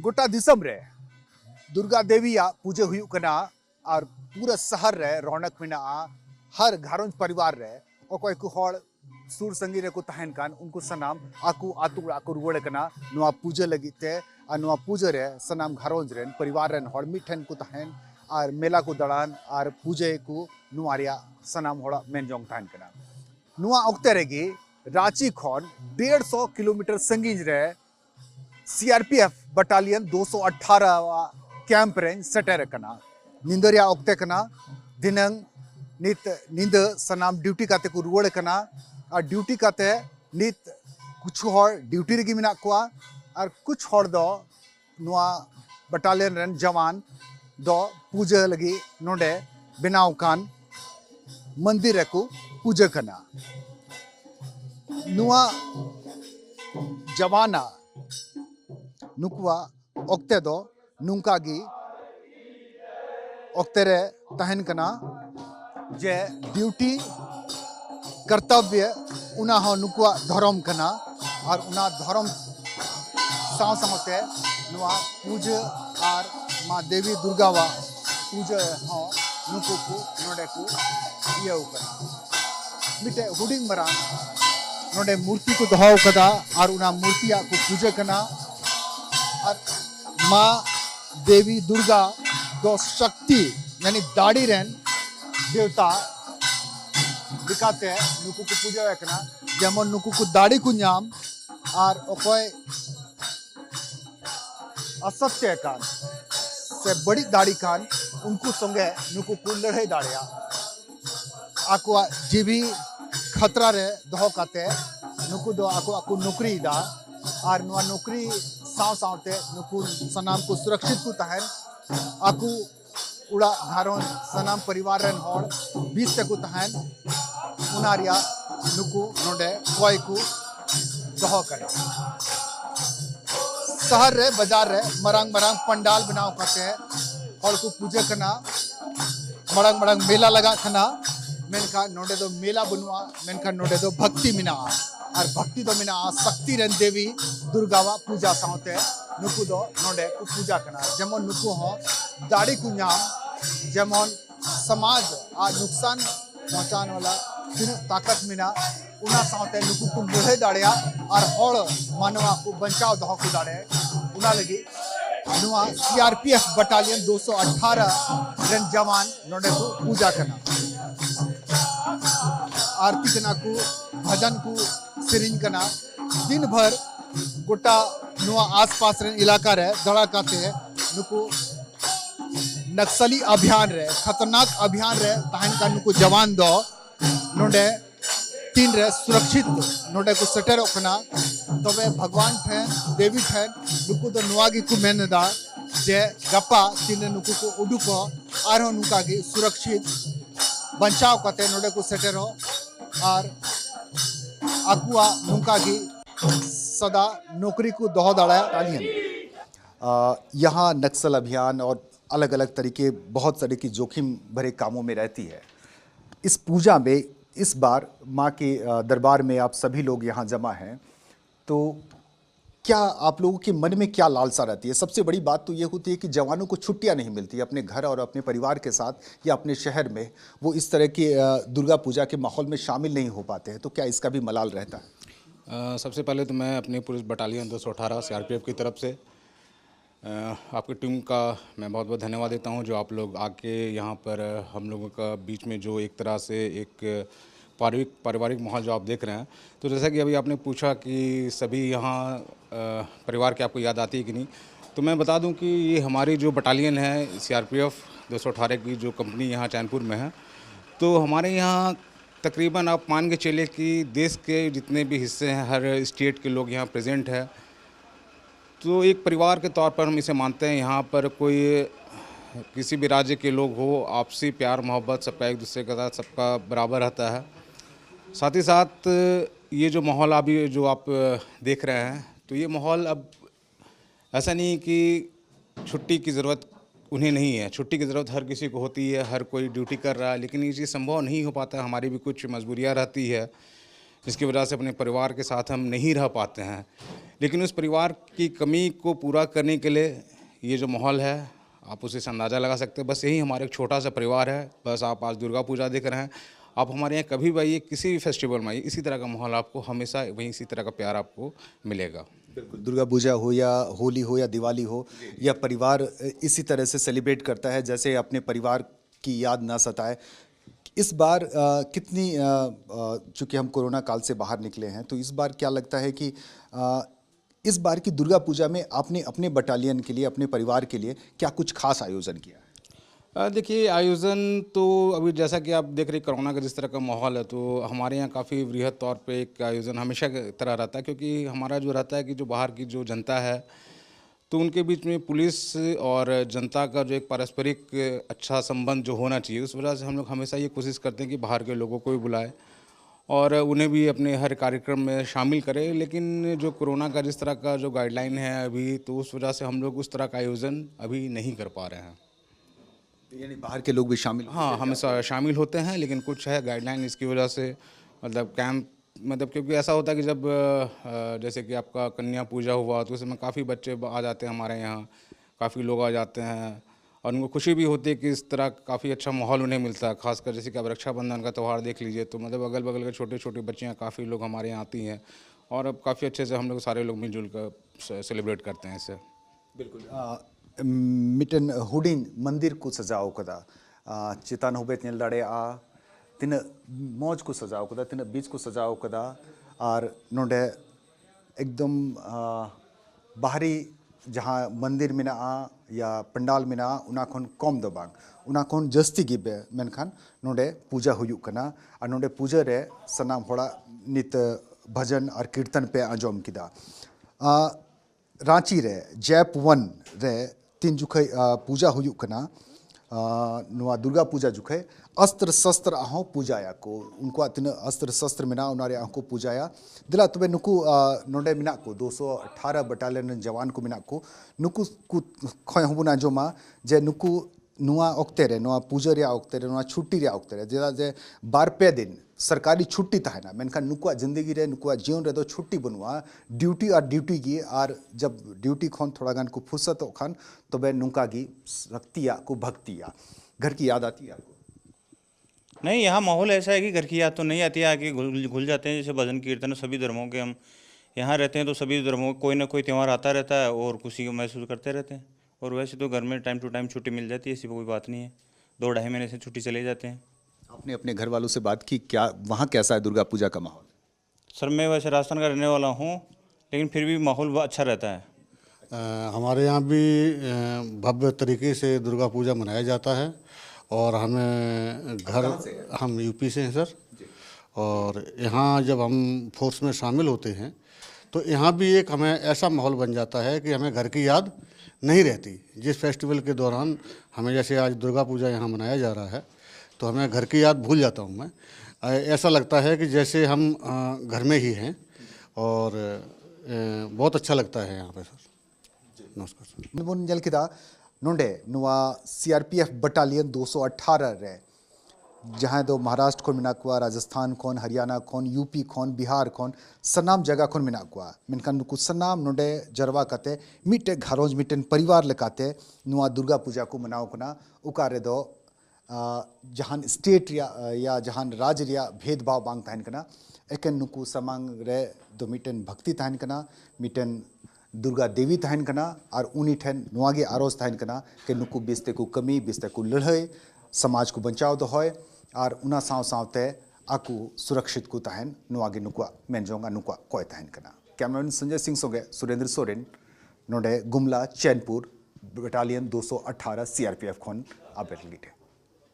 गोटा दिसम रे दुर्गा देवी पूजा हुयुग कना और पूरा शहर रे रौनक मेना हर घारों परिवार रे अकोय को हड़ सुर संगी रे को तहन कान उनको सनाम आकु आतु ओड़ा को रुवड़ कना नुआ पूजा लगिते आ नुआ पूजा रे सनाम घारों रेन परिवार रेन हड़ मिठन को तहन और मेला को दड़ान और पूजे को नुआरिया सनाम होड़ा मेन जोंग तहन कना नुआ ओक्ते रेगी रांची खन 150 किलोमीटर संगीन रे सीआरपीएफ बटालियन 218 कैंप रेंज सेटेर कना निंदरिया ओक्ते कना दिनंग नित निंद सनाम ड्यूटी काते को रुवड़ कना और ड्यूटी काते नित कुछ हर ड्यूटी रेगी मिना कोआ और कुछ हर दो नुआ बटालियन रेन जवान दो पूजा लगी नोडे बनाव कान मंदिर को पूजा कना नुआ जवाना नुकवा ओक्ते दो नुंकागी ओक्ते रे तहन कना जे ड्यूटी कर्तव्य उना हो नुकवा धर्म कना और उना धर्म साव सावते नुआ पूजा और माँ देवी दुर्गा वा पूजा हो नुकु को नोडे को ये कना मिटे हुडिंग मरा नोडे मूर्ति को दहाव कदा और उना मूर्तिया को पूजा कना और माँ देवी दुर्गा दो शक्ति यानी दाढ़ी रेन देवता दिखाते नुकु को पूजा करना जेमन नुकु को दाढ़ी को नाम और ओकोय असत्य कान से बड़ी दाढ़ी कान उनको संगे नुकु को लड़ाई दाढ़िया आको जीवी खतरा रे दहो काते नुकु दो आको आको नौकरी दा और नुआ नौकरी साव सावते नुकु सनाम को सुरक्षित को तहन आकु उड़ा घारों सनाम परिवार रेन हड़ 20 तक को तहन उनारिया नुकु नोडे कोई को दहो करे शहर रे बाजार रे मरंग मरंग पंडाल बनाव करते हड़ को पूजा करना मरंग मरंग मेला लगा खना मेनका नोडे दो मेला बनवा मेनका नोडे दो भक्ति मिना और भक्ति दो मिना शक्ति रेन देवी दुर्गावा पूजा सावते नुकु दो नोडे को पूजा करना जेमन नुकु हो दाढ़ी को नाम जेमन समाज आ नुकसान पहुंचाने वाला तीन ताकत मिना उना सावते नुकु को लड़े दाड़िया और हड़ मानवा को बचाव दहो को दाड़े उना लगी नुआ सीआरपीएफ बटालियन 218 रेन जवान नोडे को पूजा करना आरती करना को भजन को सिरिंज करना दिन भर गोटा नुआ आसपास रे इलाका रे दड़ा काते नुकु नक्सली अभियान रे खतरनाक अभियान रे तहन का नुकु जवान दो नोडे तीन रे सुरक्षित नोडे को सेटर ओकना तबे भगवान ठेन देवी ठेन नुकु दो नुआगी को मेनदा जे गप्पा तीन नुकु को उडुको आरो नुकागी सुरक्षित बचाव कते नोडे को सेटर हो और अकुआ नुकागी सदा नौकरी को दहो दाड़ा तालियन यहाँ नक्सल अभियान और अलग अलग तरीके बहुत तरह की जोखिम भरे कामों में रहती है। इस पूजा में इस बार माँ के दरबार में आप सभी लोग यहाँ जमा हैं, तो क्या आप लोगों के मन में क्या लालसा रहती है? सबसे बड़ी बात तो ये होती है कि जवानों को छुट्टियाँ नहीं मिलती अपने घर और अपने परिवार के साथ या अपने शहर में, वो इस तरह की दुर्गा पूजा के माहौल में शामिल नहीं हो पाते हैं, तो क्या इसका भी मलाल रहता है? सबसे पहले तो मैं अपनी पुलिस बटालियन 218 सीआरपीएफ की तरफ से आपकी टीम का मैं बहुत बहुत धन्यवाद देता हूं, जो आप लोग आके यहाँ पर हम लोगों का बीच में जो एक तरह से एक पारिवारिक माहौल जो आप देख रहे हैं। तो जैसा कि अभी आपने पूछा कि सभी यहाँ परिवार की आपको याद आती है कि नहीं, तो मैं बता दूं कि ये हमारी जो बटालियन है सीआरपीएफ 218 की जो कंपनी यहाँ चैनपुर में है, तो हमारे यहाँ तकरीबन आप मान के चले कि देश के जितने भी हिस्से हैं हर स्टेट के लोग यहाँ प्रेजेंट है। तो एक परिवार के तौर पर हम इसे मानते हैं। यहाँ पर कोई किसी भी राज्य के लोग हो, आपसी प्यार मोहब्बत सबका एक दूसरे के साथ सबका बराबर रहता है। साथ ही साथ ये जो माहौल अभी जो आप देख रहे हैं, तो ये माहौल अब ऐसा नहीं कि छुट्टी की ज़रूरत उन्हें नहीं है, छुट्टी की ज़रूरत हर किसी को होती है, हर कोई ड्यूटी कर रहा है, लेकिन ये चीज़ संभव नहीं हो पाता। हमारी भी कुछ मजबूरियाँ रहती है जिसकी वजह से अपने परिवार के साथ हम नहीं रह पाते हैं। लेकिन उस परिवार की कमी को पूरा करने के लिए ये जो माहौल है आप उसी से अंदाज़ा लगा सकते हैं। बस यही हमारा एक छोटा सा परिवार है। बस आप आज दुर्गा पूजा देख रहे हैं, आप हमारे यहाँ कभी भी आइए, किसी भी फेस्टिवल में आइए, इसी तरह का माहौल आपको हमेशा वहीं इसी तरह का प्यार आपको मिलेगा। बिल्कुल, दुर्गा पूजा हो या होली हो या दिवाली हो, या परिवार इसी तरह से सेलिब्रेट करता है जैसे अपने परिवार की याद ना सताए। इस बार चूंकि हम कोरोना काल से बाहर निकले हैं, तो इस बार क्या लगता है कि इस बार की दुर्गा पूजा में आपने अपने बटालियन के लिए, अपने परिवार के लिए क्या कुछ खास आयोजन किया है? देखिए, आयोजन तो अभी जैसा कि आप देख रहे हैं कोरोना का जिस तरह का माहौल है, तो हमारे यहाँ काफ़ी वृहद तौर पे एक आयोजन हमेशा की तरह रहता है, क्योंकि हमारा जो रहता है कि जो बाहर की जो जनता है तो उनके बीच में पुलिस और जनता का जो एक पारस्परिक अच्छा संबंध जो होना चाहिए, उस वजह से हम लोग हमेशा ये कोशिश करते हैं कि बाहर के लोगों को भी बुलाएं और उन्हें भी अपने हर कार्यक्रम में शामिल करें। लेकिन जो कोरोना का जिस तरह का जो गाइडलाइन है अभी, तो उस वजह से हम लोग उस तरह का आयोजन अभी नहीं कर पा रहे हैं। यानी बाहर के लोग भी शामिल? हाँ, हमेशा शामिल होते हैं, लेकिन कुछ है गाइडलाइन, इसकी वजह से मतलब कैंप, मतलब क्योंकि ऐसा होता है कि जब जैसे कि आपका कन्या पूजा हुआ तो उसमें काफ़ी बच्चे आ जाते हैं हमारे यहाँ, काफ़ी लोग आ जाते हैं और उनको खुशी भी होती है कि इस तरह काफ़ी अच्छा माहौल उन्हें मिलता है। खासकर जैसे कि अब रक्षाबंधन का त्यौहार देख लीजिए, तो मतलब अगल बगल के छोटे छोटे बच्चियाँ काफ़ी लोग हमारे यहाँ आती हैं और अब काफ़ी अच्छे से हम लोग सारे लोग मिलजुल कर सेलिब्रेट करते हैं इसे। बिल्कुल। मिटन हुडिन मंदिर को सजाओ कदा चितान होबेत नेल दाड़े आ तीन मौज को सजाओ कदा, तीन बीच को सजाओ कदा, और नोडे एकदम बाहरी जहाँ मंदिर में या पंडाल में उना खन कम दो बांग, उना खन जस्ती गिबे मेनखान नोडे पूजा हुयुक कना। और नोडे पूजा रे सनाम होड़ा नित भजन और कीर्तन पे आंजोम किदा। रांची रे जैप वन रे तीन जुखे पूजा हुयुक कना। नुआ दुर्गा पूजा जुखे अस्त्र शस्त्र आहो पूजाया को, उनको तीन अस्त्र शस्त्र मिना उनारे आहो पूजाया दिला तबे नुकु नोडे मिना को 218 बटालियन जवान को मिना को नुकु को खय हबुना जोमा जे नुकु नुआ ओक्ते रे नुआ पूजा रे ओक्ते रे नुआ छुट्टी रे ओक्ते रे जेदा जे 12 दिन सरकारी छुट्टी तहना, मेनखान नुकुआ जिंदगी रे नुकुआ जीवन रे दो छुट्टी बनुआ ड्यूटी और ड्यूटी की, और जब ड्यूटी खन थोड़ा गान को फुर्सत खान तबे नुका की शक्तिया को भक्तिया घर की याद आती है आपको? नहीं, यहाँ माहौल ऐसा है कि घर की याद तो नहीं आती है, आके घुल जाते हैं। जैसे भजन कीर्तन सभी धर्मों के हम यहाँ रहते हैं, तो सभी धर्मों कोई ना कोई त्यौहार आता रहता है और खुशी को महसूस करते रहते हैं। और वैसे तो घर में टाइम टू टाइम छुट्टी मिल जाती है, ऐसी कोई बात नहीं है। 2-2.5 महीने से छुट्टी चले जाते हैं। आपने अपने घर वालों से बात की क्या, वहाँ कैसा है दुर्गा पूजा का माहौल? सर, मैं वैसे राजस्थान का रहने वाला हूँ, लेकिन फिर भी माहौल अच्छा रहता है। हमारे यहाँ भी भव्य तरीके से दुर्गा पूजा मनाया जाता है और हमें हम यूपी से हैं सर। और यहाँ जब हम फोर्स में शामिल होते हैं तो यहाँ भी एक हमें ऐसा माहौल बन जाता है कि हमें घर की याद नहीं रहती। जिस फेस्टिवल के दौरान हमें, जैसे आज दुर्गा पूजा यहाँ मनाया जा रहा है, तो हमें घर की याद भूल जाता हूँ मैं। ऐसा लगता है कि जैसे हम घर में ही हैं और बहुत अच्छा लगता है यहाँ पे सर। नमस्कार सर। मुन जल किदा नोंडे नुआ सीआरपीएफ बटालियन 218 रे जहाँ दो महाराष्ट्र खोन मिना कुआ, राजस्थान खोन, हरियाणा खोन, यूपी खोन, बिहार खोन सनाम जगह खोन मिना कुआ। मेनखान नुकु सनाम नोंडे जरवा काते मिटे घरोज मिटेन परिवार लेकाते नुआ दुर्गा पूजा को मनाओ कना। उकारे दो जहान स्टेट या जहान राज्य रिया भेदभाव बांग तहन कना, एकेन नुकु समांग रे दो मिटेन भक्ति तहन कना, मिटेन दुर्गा देवी तहन कना, और उनी ठेन नुआगे आरोज तहन कना के नुकु बिस्ते को कमी, बिस्ते को लड़ाई, समाज को बचाव दो होय और उना साव सावते आकु सुरक्षित को तहन नुआगे नुकुआ मेनजोंगा नुकुआ कोय तहन कना। कैमरामैन संजय सिंह सोगे सुरेंद्र सोरेन नोडे गुमला चैनपुर बटालियन 218 सीआरपीएफ खोन आबेर लीटे।